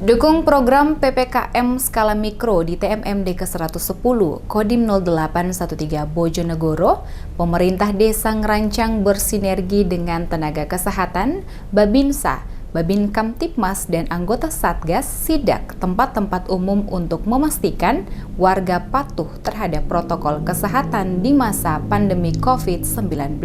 Dukung program PPKM skala mikro di TMMD ke-110 Kodim 0813 Bojonegoro, pemerintah desa ngerancang bersinergi dengan tenaga kesehatan, Babinsa, Babin Kamtipmas, dan anggota Satgas sidak tempat-tempat umum untuk memastikan warga patuh terhadap protokol kesehatan di masa pandemi COVID-19.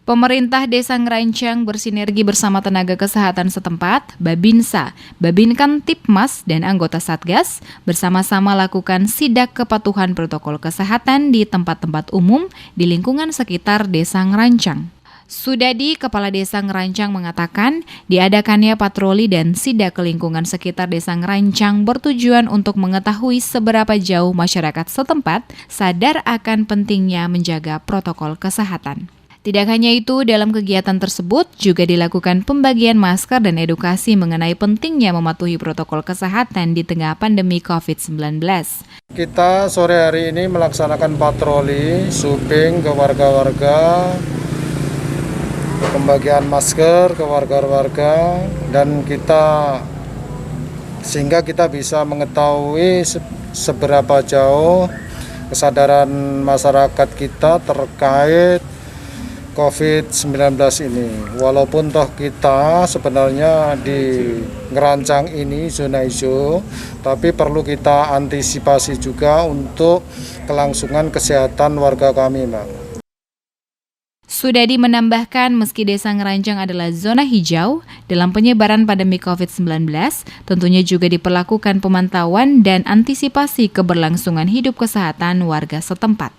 Pemerintah desa ngerancang bersinergi bersama tenaga kesehatan setempat, Babinsa, Babin Kamtipmas, dan anggota Satgas bersama-sama lakukan sidak kepatuhan protokol kesehatan di tempat-tempat umum di lingkungan sekitar desa ngerancang. Sudadi, Kepala Desa Ngerancang, mengatakan diadakannya patroli dan sidak ke lingkungan sekitar desa Ngerancang bertujuan untuk mengetahui seberapa jauh masyarakat setempat sadar akan pentingnya menjaga protokol kesehatan. Tidak hanya itu, dalam kegiatan tersebut juga dilakukan pembagian masker dan edukasi mengenai pentingnya mematuhi protokol kesehatan di tengah pandemi COVID-19. Kita sore hari ini melaksanakan patroli, sweeping ke warga-warga, pembagian masker ke warga-warga, dan sehingga kita bisa mengetahui seberapa jauh kesadaran masyarakat kita terkait COVID-19 ini. Walaupun toh kita sebenarnya di Ngerancang ini zona hijau, tapi perlu kita antisipasi juga untuk kelangsungan kesehatan warga kami, Mbak. Sudadi menambahkan meski desa Ngerancang adalah zona hijau, dalam penyebaran pandemi COVID-19 tentunya juga diperlakukan pemantauan dan antisipasi keberlangsungan hidup kesehatan warga setempat.